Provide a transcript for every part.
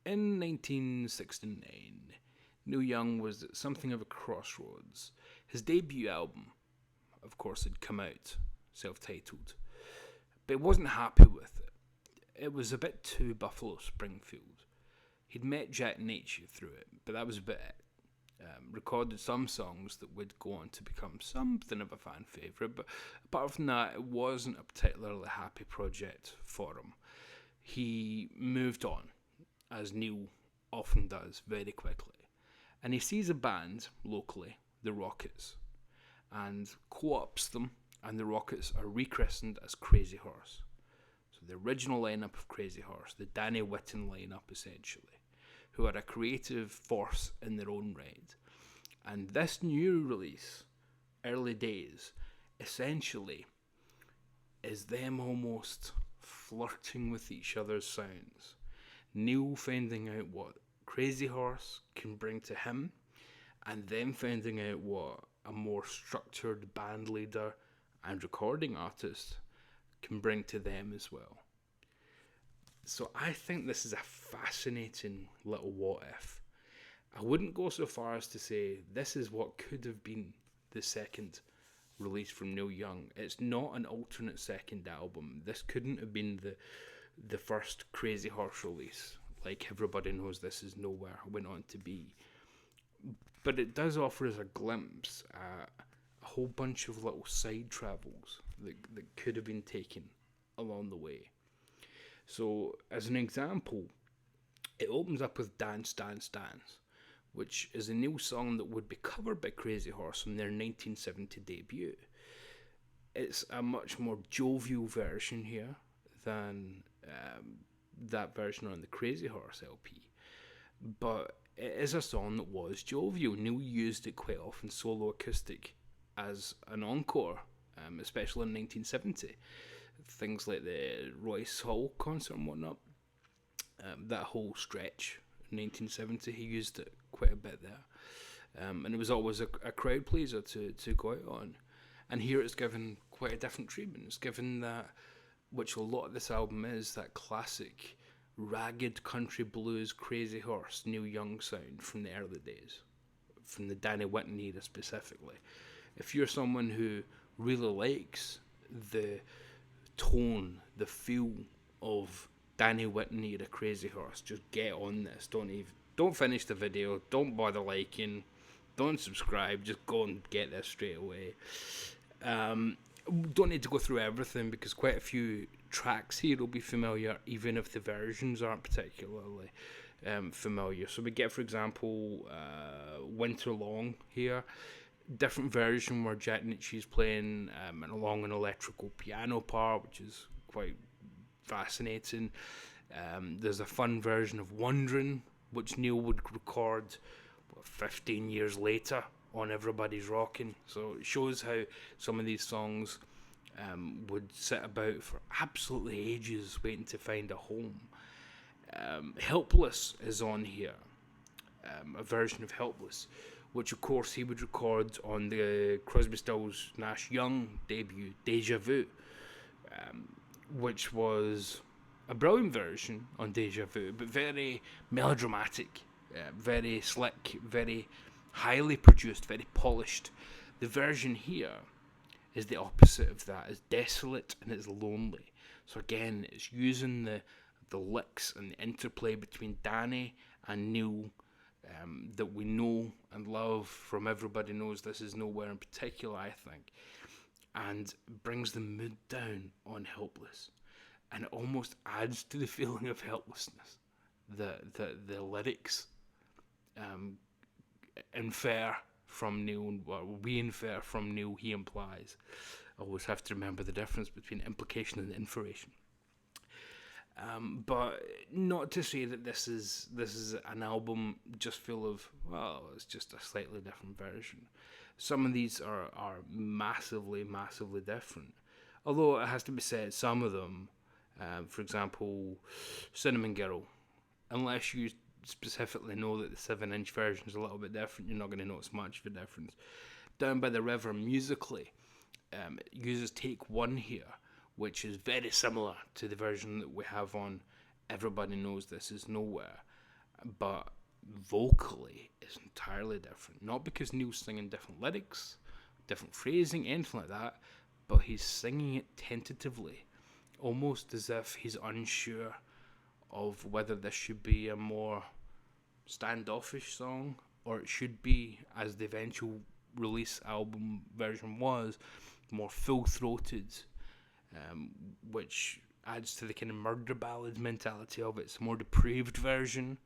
In 1969, Neil Young was at something of a crossroads. His debut album, of course, had come out, self-titled, but he wasn't happy with it. It was a bit too Buffalo Springfield. He'd met Jack Nature through it, but that was about it. Recorded some songs that would go on to become something of a fan favourite, but apart from that, it wasn't a particularly happy project for him. He moved on, as Neil often does, very quickly, and he sees a band locally, the Rockets, and co-ops them, and the Rockets are rechristened as Crazy Horse. So the original lineup of Crazy Horse, the Danny Whitten lineup essentially, who are a creative force in their own right. And this new release, Early Daze, essentially is them almost flirting with each other's sounds. Neil finding out what Crazy Horse can bring to him, and them finding out what a more structured band leader and recording artist can bring to them as well. So I think this is a fascinating little what if. I wouldn't go so far as to say this is what could have been the second release from Neil Young. It's not an alternate second album. This couldn't have been the first Crazy Horse release, like Everybody Knows This Is Nowhere went on to be. But it does offer us a glimpse at a whole bunch of little side travels that could have been taken along the way. So, as an example, it opens up with Dance, Dance, Dance, which is a Neil song that would be covered by Crazy Horse on their 1970 debut. It's a much more jovial version here than that version on the Crazy Horse LP. But it is a song that was jovial. Neil used it quite often solo acoustic as an encore, especially in 1970. Things like the Royce Hall concert and whatnot. That whole stretch in 1970, he used it quite a bit there. And it was always a crowd pleaser to go out on. And here it's given quite a different treatment. It's given that, which a lot of this album is, that classic ragged country blues Crazy Horse Neil Young sound from the early days, from the Danny Whitten era specifically. If you're someone who really likes the tone, the feel of Danny Whitten era Crazy Horse, just get on this. Don't finish the video. Don't bother liking. Don't subscribe. Just go and get this straight away. Don't need to go through everything because quite a few tracks here will be familiar, even if the versions aren't particularly familiar. So we get, for example, Winter Long here. Different version where Jack Ritchie's playing along an electrical piano part, which is quite fascinating. There's a fun version of Wondering, which Neil would record 15 years later on Everybody's Rockin'. So it shows how some of these songs would sit about for absolutely ages waiting to find a home. Helpless is on here, a version of Helpless, which of course he would record on the Crosby, Stills, Nash Young debut, Deja Vu, which was a brilliant version on Deja Vu, but very melodramatic, very slick, very highly produced, very polished. The version here is the opposite of that. It's desolate and it's lonely. So again, it's using the licks and the interplay between Danny and Neil that we know and love from Everybody Knows This Is Nowhere in particular, I think, and brings the mood down on Helpless, and it almost adds to the feeling of helplessness. The lyrics infer from Neil, or we infer from Neil, he implies. I always have to remember the difference between implication and inferation. But not to say that this is an album just full of, well, it's just a slightly different version. Some of these are massively, massively different. Although it has to be said, some of them, for example, Cinnamon Girl, unless you specifically know that the 7-inch version is a little bit different, you're not going to notice much of a difference. Down by the River musically, it uses take one here, which is very similar to the version that we have on Everybody Knows This Is Nowhere. but vocally it's entirely different. Not because Neil's singing different lyrics, different phrasing, anything like that, but he's singing it tentatively, almost as if he's unsure of whether this should be a more standoffish song or it should be, as the eventual release album version was, more full-throated, which adds to the kind of murder ballad mentality of it. It's a more depraved version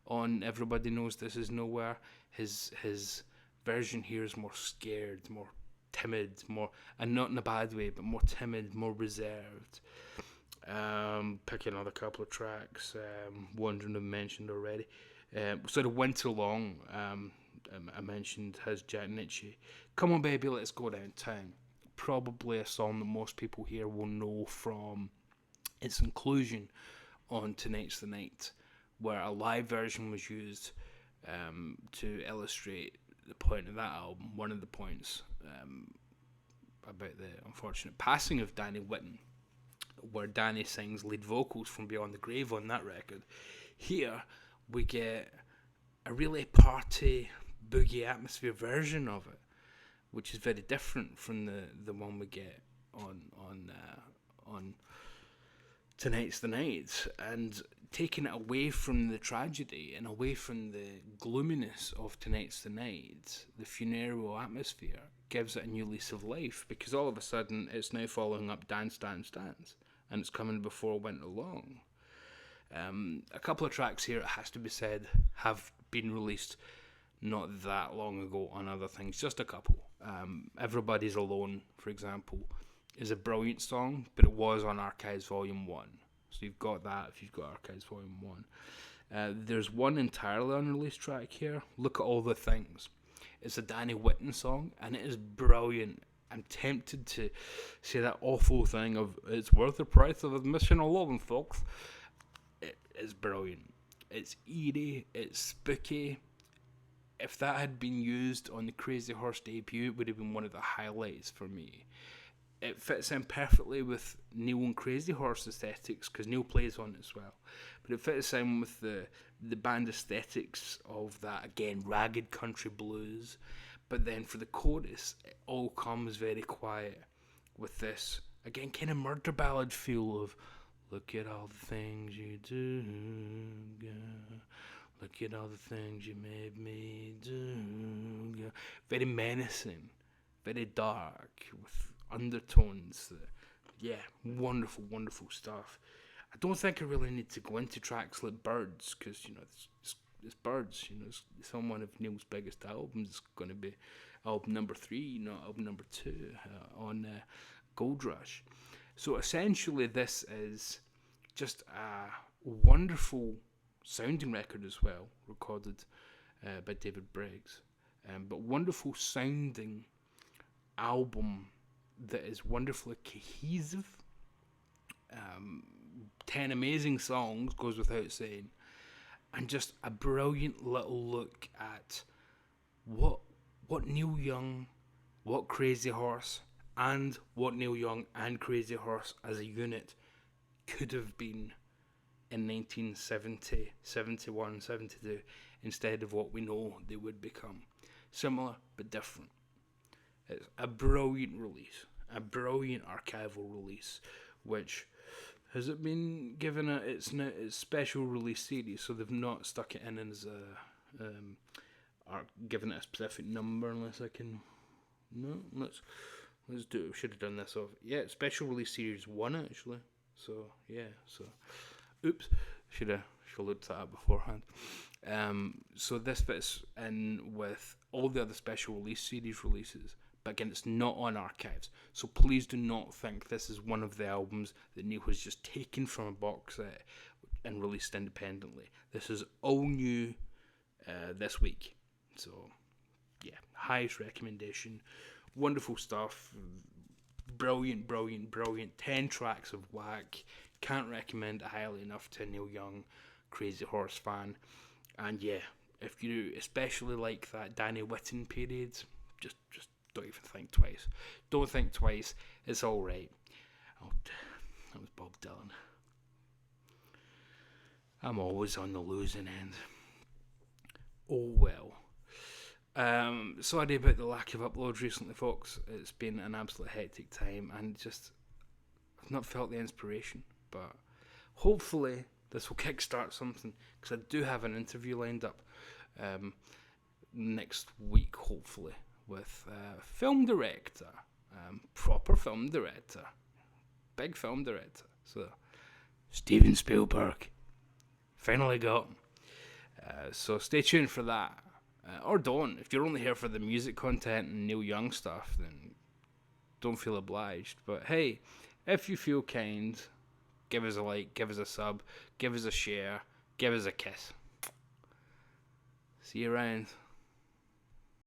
on Everybody Knows This Is Nowhere. His version here is more scared, more timid, more, and not in a bad way, but more timid, more reserved. Picking another couple of tracks, one of them mentioned already. Sort of Winter Long, I mentioned, has Jack Ritchie. Come On Baby, Let's Go Downtown. Probably a song that most people here will know from its inclusion on Tonight's the Night, where a live version was used to illustrate the point of that album. One of the points about the unfortunate passing of Danny Whitten, where Danny sings lead vocals from Beyond the Grave on that record. Here we get a really party boogie atmosphere version of it, which is very different from the one we get on Tonight's the Night, and taking it away from the tragedy and away from the gloominess of Tonight's the Night, the funereal atmosphere gives it a new lease of life, because all of a sudden it's now following up Dance, Dance, Dance, and it's coming before Winter Long. A couple of tracks here, it has to be said, have been released not that long ago on other things, just a couple. Everybody's Alone, for example, is a brilliant song, but it was on Archives Volume 1. So you've got that if you've got Archives Volume 1. There's one entirely unreleased track here, Look at All the Things. It's a Danny Whitten song, and it is brilliant. I'm tempted to say that awful thing of, it's worth the price of admission alone, folks. It is brilliant. It's eerie, it's spooky. If that had been used on the Crazy Horse debut, it would have been one of the highlights for me. It fits in perfectly with Neil and Crazy Horse aesthetics, because Neil plays on it as well. But it fits in with the band aesthetics of that, again, ragged country blues. But then for the chorus, it all comes very quiet with this, again, kind of murder ballad feel of, look at all the things you do, girl. Look at all the things you made me do, girl. Very menacing, very dark, with undertones. Yeah, wonderful, wonderful stuff. I don't think I really need to go into tracks like Birds, because, you know, it's Birds, you know, it's on one of Neil's biggest albums. It's going to be album number 3, not album number 2, on Gold Rush. So essentially this is just a wonderful sounding record as well, recorded by David Briggs, but wonderful sounding album that is wonderfully cohesive. 10 amazing songs, goes without saying, and just a brilliant little look at what Neil Young, what Crazy Horse, and what Neil Young and Crazy Horse as a unit could have been in 1970, 71, 72, instead of what we know they would become. Similar but different. It's a brilliant release, a brilliant archival release, which has it been given its special release series, so they've not stuck it in as a given it a specific number, unless I can. No, let's do it. Should have done this off. Yeah, special release series 1 actually. So yeah, oops, should have looked that up beforehand. So this fits in with all the other special release series releases, but again, it's not on Archives. So please do not think this is one of the albums that Neil has just taken from a box set and released independently. This is all new this week. So yeah, highest recommendation. Wonderful stuff. Brilliant, brilliant, brilliant. 10 tracks of whack. Can't recommend it highly enough to a Neil Young Crazy Horse fan. And yeah, if you especially like that Danny Whitten period, just don't even think twice. Don't think twice. It's all right. Oh, that was Bob Dylan. I'm always on the losing end. Oh well. Sorry about the lack of uploads recently, folks. It's been an absolute hectic time, and just I've not felt the inspiration. But hopefully, this will kickstart something, because I do have an interview lined up next week, hopefully, with a film director, proper film director, big film director. So, Steven Spielberg. Finally got him. So stay tuned for that. Or don't. If you're only here for the music content and Neil Young stuff, then don't feel obliged. But hey, if you feel kind, give us a like, give us a sub, give us a share, give us a kiss. See you around.